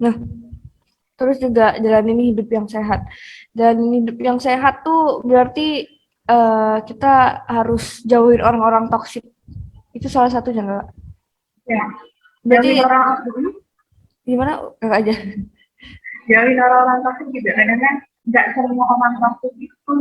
Nah, terus juga jalanin hidup yang sehat. Dan hidup yang sehat tuh berarti kita harus jauhin orang-orang toksik. Itu salah satunya enggak? Ya, jauhin Berarti orang gimana? Kakak aja. jauhin orang-orang toksik juga. Kadang kan nggak semua orang toksik itu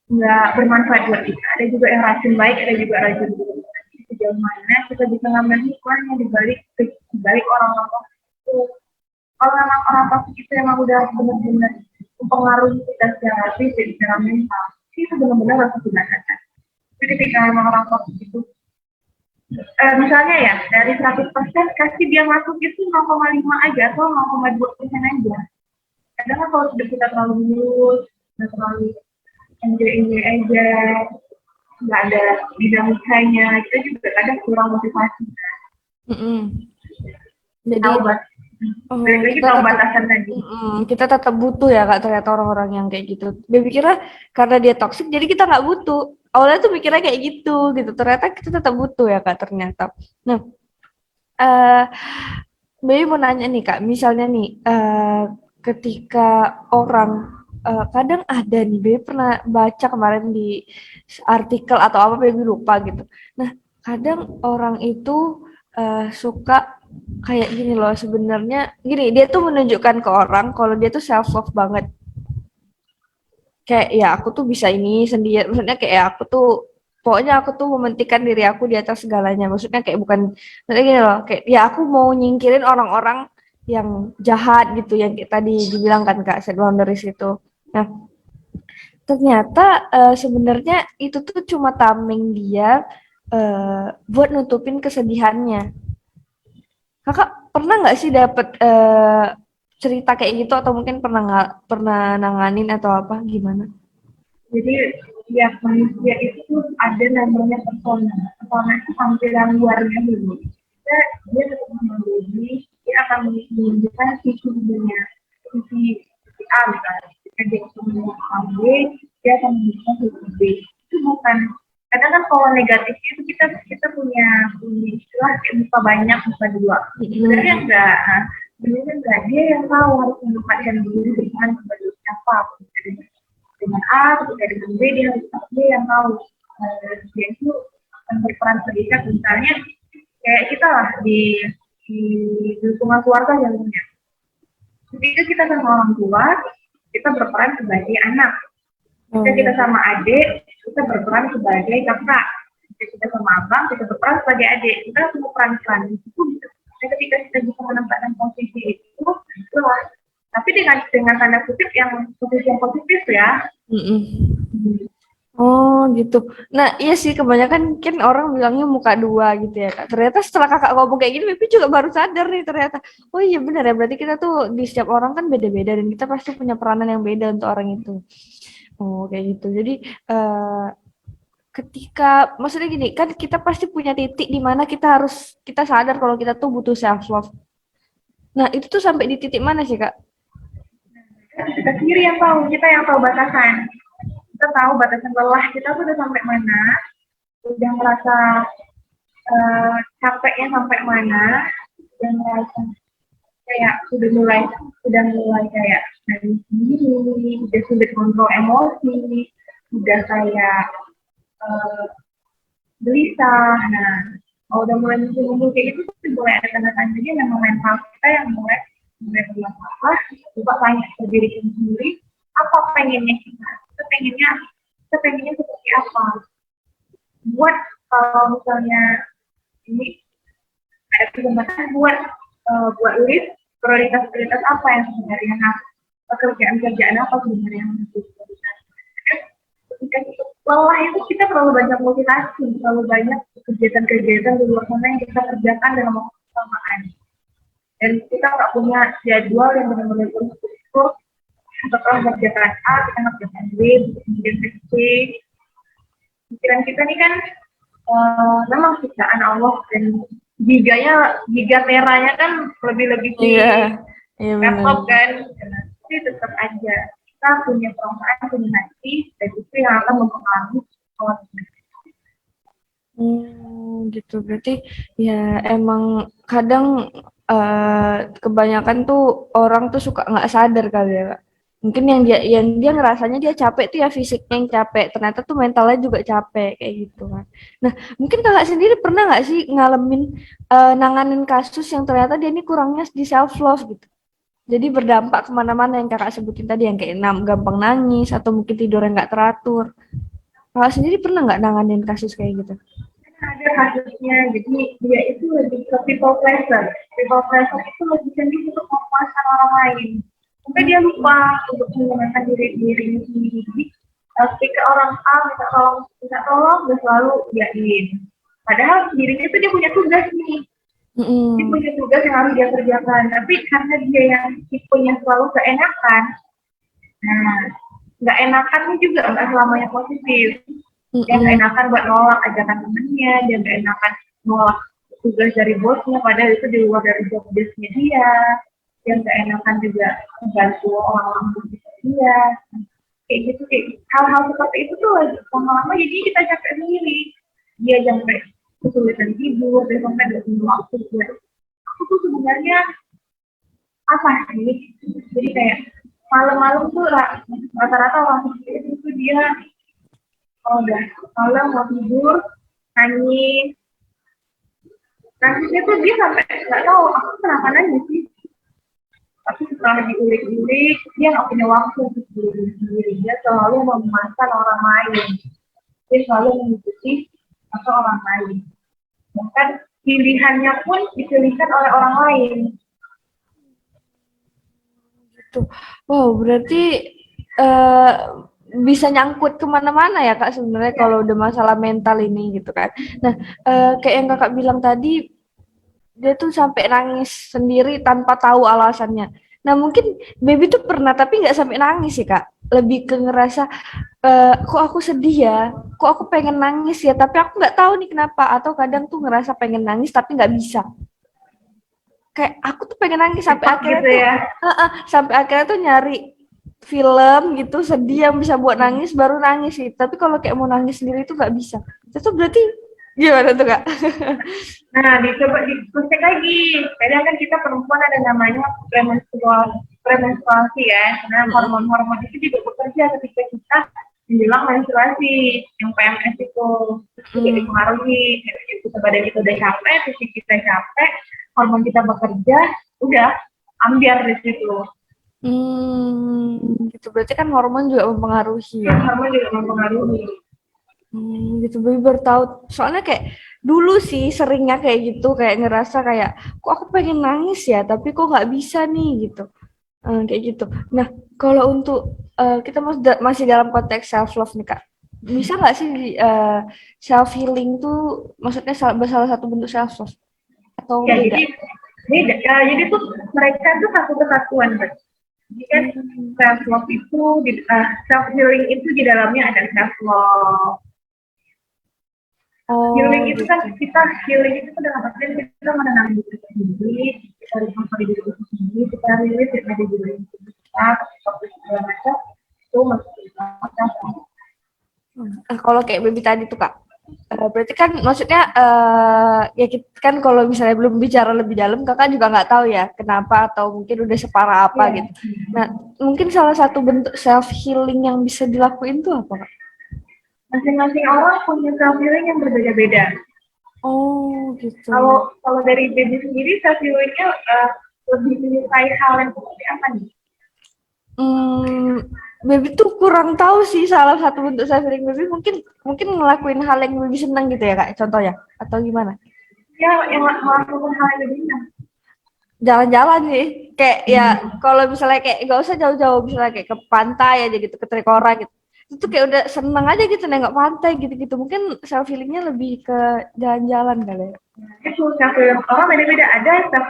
nggak bermanfaat buat kita. Ada juga yang racun baik, ada juga racun buruk. Sejauh mana kita bisa ngambil hikmahnya di balik orang-orang toksik itu. Kalau memang orang toksik itu emang udah benar-benar mempengaruhi kita secara fisik, secara mental, itu benar-benar harus digunakan. Jadi ketika memang orang toksik itu misalnya ya dari 100% kasih dia masuk itu 0,5 aja atau 0,2% aja. Kadang kan kalau hidup kita terlalu mulus, terlalu enjoy aja, nggak ada dinamikanya, kita juga kadang kurang motivasi. Mm-mm. Jadi Tahu bat, balik lagi kita tahu tetap batasan tadi. kita tetap butuh ya Kak ternyata orang-orang yang kayak gitu. Dia pikirnya karena dia toksik jadi kita nggak butuh. Awalnya tuh mikirnya kayak gitu. Ternyata kita tetap butuh ya Kak ternyata. Nah, eh Bayu mau nanya nih Kak, misalnya nih ketika orang kadang ada nih, Bayu pernah baca kemarin di artikel atau apa, Bayu lupa gitu. Nah, kadang orang itu suka kayak gini loh, sebenarnya gini, dia tuh menunjukkan ke orang kalau dia tuh self love banget. Kayak ya aku tuh bisa ini sendiri, maksudnya kayak ya, aku tuh pokoknya aku tuh mementingkan diri aku di atas segalanya, maksudnya kayak bukan maksudnya gini loh, kayak ya aku mau nyingkirin orang-orang yang jahat gitu, yang kayak tadi dibilang kan Kak, set boundaries itu. Nah, ternyata sebenarnya itu tuh cuma tameng dia buat nutupin kesedihannya. Kakak pernah nggak sih dapet cerita kayak gitu, atau mungkin pernah nggak pernah nanganin atau apa gimana? Jadi tiap manusia itu ada namanya persona. Persona itu tampilan luarnya dulu. Dia tetap menjadi, dia akan menunjukkan sisi dunia, sisi A misalnya. Ketika dia ketemu A B, dia akan menunjukkan sisi B. Itu bukan. Kadang kan kalau negatif itu kita punya istilah kayak muka banyak, muka dua. Sebenarnya Mm-mm. enggak. Sebenarnya enggak. Dia yang tahu harus menempatkan diri dengan sebagai siapa dengan A, ketika dengan B, dia harus B yang tahu. Dia itu akan berperan sebagai misalnya kayak kita lah di lingkungan keluarga yang punya. Ketika kita sama orang tua, kita berperan sebagai anak. Oh Ketika iya. kita sama adik, kita berperan sebagai kakak. Ketika kita sama abang, kita berperan sebagai adik. Kita semua peran-peran itu bisa. Ketika kita bisa menempatkan posisi itu lah. Tapi dengan tanda kutip yang posisi yang positif ya. Mm-mm. Oh gitu. Nah iya sih kebanyakan kan orang bilangnya muka dua gitu ya Kak. Ternyata setelah kakak ngomong kayak gini, Pipi juga baru sadar nih ternyata. Oh iya benar ya, berarti kita tuh di setiap orang kan beda-beda dan kita pasti punya peranan yang beda untuk orang itu. Oh kayak gitu. Jadi eh, ketika maksudnya gini kan kita pasti punya titik di mana kita sadar kalau kita tuh butuh self love. Nah itu tuh sampai di titik mana sih Kak? Kita sendiri yang tahu batasan. Kita tahu batasan lelah kita tuh udah sampai mana, udah merasa capeknya sampai mana, udah merasa kayak udah mulai kayak dari sendiri, udah sulit kontrol emosi, udah kayak uh, gelisah. Nah, kalau udah mulai muncul kayak gitu, tuh mulai ada tanda-tanda dia memang mental kita yang mulai bermasalah. Coba tanya ke diri kita sendiri, apa pengennya kita? Kita pengennya seperti apa? Buat kalau misalnya ini ada kesempatan buat list prioritas-prioritas apa yang sebenarnya pekerjaan-pekerjaan apa sebenarnya yang harus diprioritaskan. Ketika itu lelah itu kita terlalu banyak motivasi, terlalu banyak kegiatan-kegiatan di luar sana yang kita kerjakan dalam waktu bersamaan. Dan kita nggak punya jadwal yang benar-benar terstruktur. Setelah kerjakan A, kita ngerjakan B, kemudian C. Pikiran kita ini kan memang ciptaan Allah dan giga teranya kan lebih-lebih di Iya, iya benar. laptop kan, tapi tetap aja kita punya perasaan, punya hati, dan itu yang akan mempengaruhi kualitas. Gitu. Berarti ya emang kadang kebanyakan tuh orang tuh suka nggak sadar kali ya Kak. Mungkin yang dia ngerasanya dia capek tuh ya fisiknya yang capek, ternyata tuh mentalnya juga capek kayak gitu kan. Nah, mungkin kakak sendiri pernah nggak sih ngalamin nanganin kasus yang ternyata dia ini kurangnya di self love gitu. Jadi berdampak kemana-mana yang kakak sebutin tadi yang kayak gampang nangis atau mungkin tidur yang nggak teratur. Kakak sendiri pernah nggak nanganin kasus kayak gitu? Ada kasusnya, jadi dia itu lebih ke people pleaser. People pleaser itu lebih cenderung untuk memuaskan orang lain. Sampai dia lupa untuk menggunakan dirinya sendiri. Jadi, ketika orang A minta tolong, dia selalu diain. Padahal dirinya itu dia punya tugas nih. Dia Mm-mm. punya tugas yang harus dia kerjakan. Tapi karena dia yang tipenya selalu keenakan, nah, nggak enakannya juga nggak selamanya positif. Dia nggak Mm-mm. enakan buat nolak ajakan temennya, dia nggak enakan nolak tugas dari bosnya, padahal itu di luar dari job desk-nya dia nggak enakan juga membantu orang-orang bisnis dia, kayak gitu, kayak hal-hal seperti itu tuh lama-lama jadi kita capek sendiri, dia sampai kesulitan tidur, dia sampai nggak punya waktu buat aku tuh sebenarnya apa sih, jadi kayak malam-malam tuh rata-rata orang seperti itu tuh dia kalau udah malam mau tidur nangis nangisnya tuh dia sampai nggak tahu aku kenapa nangis sih, tapi setelah diulik-ulik dia nggak punya waktu untuk diri sendiri, dia selalu memanfaatkan orang lain, dia selalu mengikuti atau orang lain, bahkan pilihannya pun dipilihkan oleh orang lain. Gitu. Wow, berarti eh, bisa nyangkut kemana-mana ya Kak sebenarnya Ya, kalau udah masalah mental ini gitu kan. Nah, kayak yang Kakak bilang tadi, dia tuh sampai nangis sendiri tanpa tahu alasannya. Nah, mungkin baby tuh pernah tapi nggak sampai nangis sih Kak. Lebih ke ngerasa, kok aku sedih ya, kok aku pengen nangis ya, tapi aku nggak tahu nih kenapa. Atau kadang tuh ngerasa pengen nangis tapi nggak bisa. Kayak aku tuh pengen nangis sampai cepat akhirnya gitu tuh ya. sampai akhirnya tuh nyari film gitu sedih yang bisa buat nangis baru nangis sih, tapi kalau kayak mau nangis sendiri itu nggak bisa. Itu berarti gimana tuh Kak? Nah, dicoba dicek lagi. Kadang kan kita perempuan ada namanya premenstruasi ya. Nah, Mm-mm. hormon-hormon itu juga bekerja ketika kita menjelang menstruasi, yang PMS itu juga Mm. dipengaruhi. Kita badan kita udah capek, fisik kita capek, hormon kita bekerja, udah ambiar di situ. Gitu berarti kan hormon juga mempengaruhi ya. Hormon juga mempengaruhi. Gitu baru baru tahu. Soalnya kayak dulu sih seringnya kayak gitu, kayak ngerasa kayak kok aku pengen nangis ya, tapi kok nggak bisa nih gitu. Kayak gitu. Nah, kalau untuk kita masih dalam konteks self love nih Kak. Bisa nggak sih self healing tuh maksudnya salah satu bentuk self love atau Ya, beda? jadi beda. Ya, jadi tuh mereka tuh satu kesatuan, kan. Jadi kan Hmm. self love itu, self healing itu di dalamnya ada self love. Oh Healing itu kan gitu. kita healing itu kan dalam artian kita menenangkan diri kita sendiri, kita recovery diri kita sendiri, kita rilis dari diri kita, seperti segala macam itu masuk ke dalam. Kalau kayak baby tadi tuh Kak, berarti kan maksudnya ya kita kan kalau misalnya belum bicara lebih dalam, Kakak juga nggak tahu ya kenapa atau mungkin udah separah apa Iya. gitu. Nah, mungkin salah satu bentuk self healing yang bisa dilakuin tuh apa Kak? Masing-masing orang punya self healing yang berbeda-beda. Oh gitu. Kalau dari baby sendiri self healingnya lebih menyukai hal yang seperti apa nih? Hmm, baby tuh kurang tahu sih salah satu bentuk self healing baby mungkin mungkin ngelakuin hal yang baby senang gitu ya Kak, contohnya atau gimana? Ya, yang melakukan hal yang lebih enak. Jalan-jalan sih kayak ya kalau misalnya kayak nggak usah jauh-jauh misalnya kayak ke pantai aja gitu ke Trikora gitu itu kayak udah seneng aja gitu nengok pantai gitu-gitu mungkin self healingnya lebih ke jalan-jalan kali ya. Itu self healing orang beda-beda. Ada self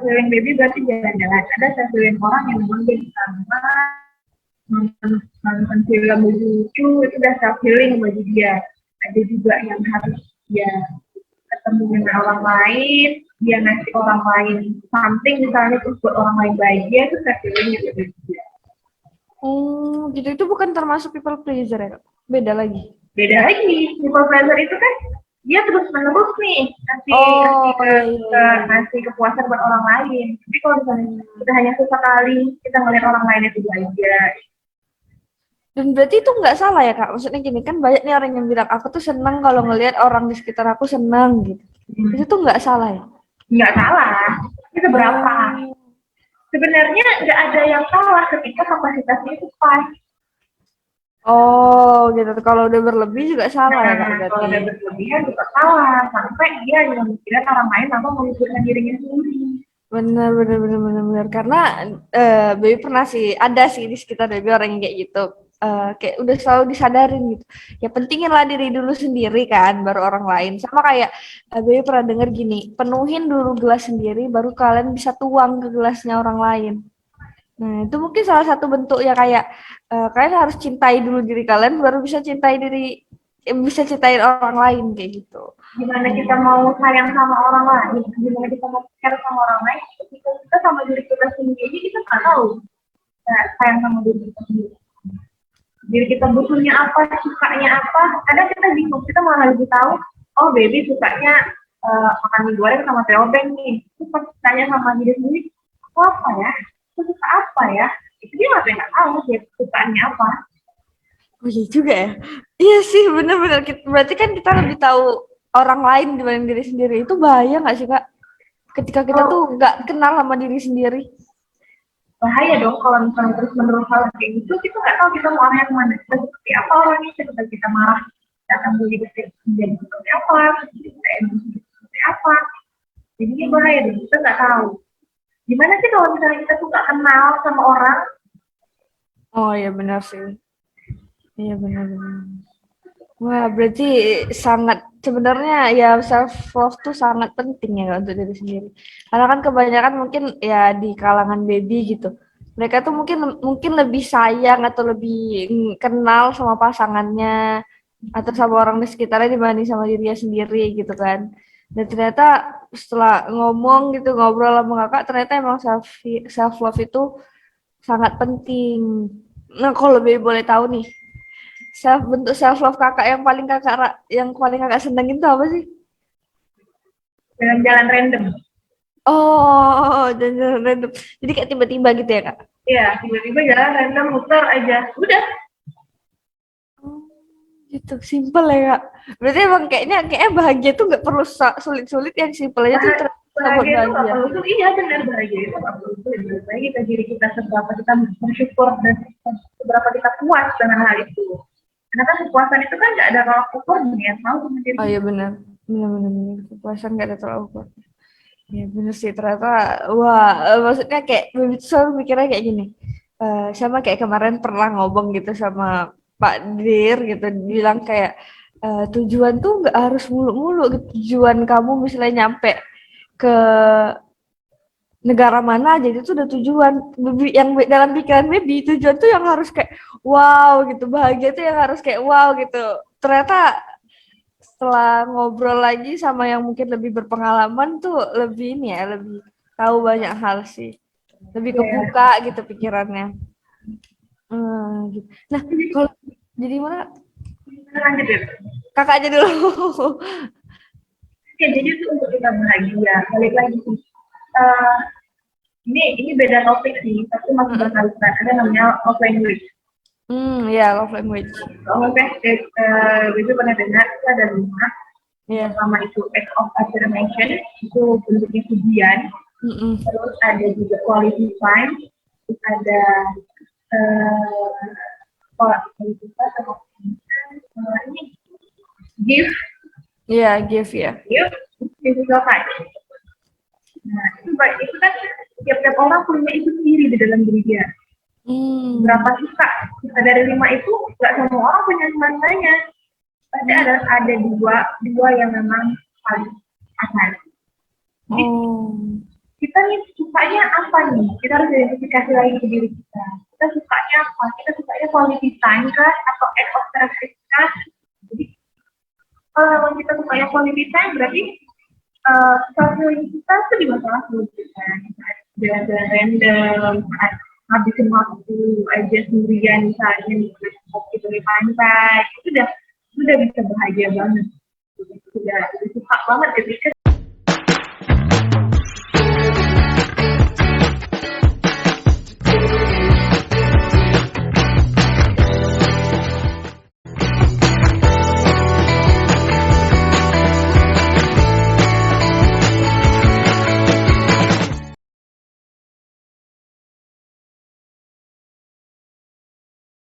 healing baby berarti jalan-jalan. Ada self healing orang yang memang dia di kamar nonton film lucu itu udah self healing bagi dia. Ada juga yang harus dia ketemu dengan orang lain, dia ngasih orang lain something misalnya terus buat orang lain bahagia itu self healing yang bagi dia. Oh gitu itu bukan termasuk people pleaser ya Kak? Beda lagi. Beda lagi, people pleasure itu kan dia terus menerus nih ngasih Oh, iya, iya, iya. ngasih kepuasan buat orang lain. Tapi kalau misalnya kita hanya sesekali kita ngeliat orang lain itu aja. Dan berarti itu nggak salah ya Kak? Maksudnya gini kan banyak nih orang yang bilang aku tuh seneng kalau ngelihat orang di sekitar aku seneng gitu. Itu tuh nggak salah ya? Nggak salah. Itu berapa? Oh, Sebenarnya nggak ada yang salah ketika kapasitasnya itu pas. oh gitu. Kalau udah berlebih juga salah ya Kak Nah, kalau berarti. udah berlebihan juga salah. Sampai dia juga mikirin orang lain tanpa memikirkan dirinya sendiri. Bener, bener, bener, bener, bener. Karena Baby pernah sih, ada sih di sekitar Baby orang yang kayak gitu. Kayak udah selalu disadarin gitu. Ya pentingin lah diri dulu sendiri kan, baru orang lain. Sama kayak Baby pernah denger gini, penuhin dulu gelas sendiri, baru kalian bisa tuang ke gelasnya orang lain. Nah, itu mungkin salah satu bentuk ya kayak kalian harus cintai dulu diri kalian, baru bisa cintai diri, bisa cintain orang lain kayak gitu. Gimana kita mau sayang sama orang lain, gimana kita mau care sama orang lain, kita sama diri kita sendiri aja kita nggak tahu. Nah, sayang sama diri kita sendiri. Diri kita butuhnya apa, sukanya apa, kadang kita bingung, kita malah lebih tahu, oh baby sukanya makan mie goreng sama teobeng nih. Terus pas tanya sama diri sendiri, aku apa ya? Aku suka apa ya? Itu dia nggak tahu dia sukanya apa. Oh iya juga ya. Iya sih, bener-bener. Berarti kan kita lebih tahu orang lain dibanding diri sendiri. Itu bahaya nggak sih, Kak? Ketika kita tuh Oh, nggak kenal sama diri sendiri. bahaya dong kalau misalnya terus menerus hal kayak gitu, kita nggak tahu kita mau arahnya kemana, kita seperti apa orangnya, ketika kita marah kita akan menjadi seperti apa, kita emosi seperti apa. Jadi ini bahaya dong, kita nggak tahu gimana sih kalau misalnya kita tuh nggak kenal sama orang. Oh iya benar sih. Iya benar-benar. Wah, berarti sangat sebenarnya ya self love tuh sangat penting ya Kak, untuk diri sendiri. Karena kan kebanyakan mungkin ya di kalangan baby gitu. Mereka tuh mungkin mungkin lebih sayang atau lebih kenal sama pasangannya atau sama orang di sekitarnya dibanding sama dirinya sendiri gitu kan. Dan ternyata setelah ngomong gitu ngobrol sama kakak ternyata emang self love itu sangat penting. Nah, kalau lebih boleh tahu nih, bentuk self love kakak yang paling kakak senengin tuh apa sih? Jalan-jalan random. Oh, dan random. Jadi kayak tiba-tiba gitu ya kak? Ya tiba-tiba jalan random muter aja udah. Oh, gitu, simple ya kak. Berarti emang kayaknya bahagia tuh nggak perlu sulit-sulit, yang simple aja tuh terasa buat Bahagia itu nggak bahagia. perlu tuh, iya benar, bahagia itu nggak perlu tuh, bahagia kita diri kita seberapa kita bersyukur dan seberapa kita puas dengan hal itu. Karena kan kepuasan itu kan nggak ada tolak ukurnya, ya tahu sama diri Oh iya kita. benar, benar-benar kepuasan nggak ada terlalu kuat. Ya bener sih ternyata. Wah, maksudnya kayak selalu mikirnya kayak gini. Sama kayak kemarin pernah ngomong gitu sama Pak Dir gitu, bilang kayak tujuan tuh nggak harus mulu-mulu gitu. Tujuan kamu misalnya nyampe ke negara mana aja itu udah tujuan. Yang dalam pikiran baby tujuan tuh yang harus kayak wow gitu, bahagia tuh yang harus kayak wow gitu. Ternyata setelah ngobrol lagi sama yang mungkin lebih berpengalaman tuh lebih ini ya, lebih tahu banyak hal sih, lebih Ya, kebuka gitu pikirannya. Gitu. Nah, kalau jadi mana kita lanjut ya. kakak aja dulu. Oke, jadi itu untuk kita bahagia. Balik lagi sih. Eh, ini beda topik sih, tapi masih berkaitan. Ada namanya love language. Ya love language. Love language, itu pernah dengar itu ada 5. Ya. Pertama itu act of affirmation, itu bentuknya pujian. Mm-mm. Terus ada juga quality time, terus ada quality time sama ini give, Iya, give ya. give, physical time. Nah, itu kan tiap-tiap orang punya itu sendiri di dalam diri dia. Berapa Hmm. suka? Dari 5 itu nggak semua orang punya semuanya. Pasti ada dua yang memang paling atas. Jadi Oh. kita nih sukanya apa nih? Kita harus identifikasi lagi ke diri kita. Kita sukanya apa? Kita sukanya quality time kah? Atau act of service kah? Jadi kalau kita sukanya quality time berarti self-healing kita itu di masalah quality time. Jalan-jalan random, habisin waktu aja sendirian misalnya di kopi di pantai, itu udah bisa bahagia banget. udah suka banget ketika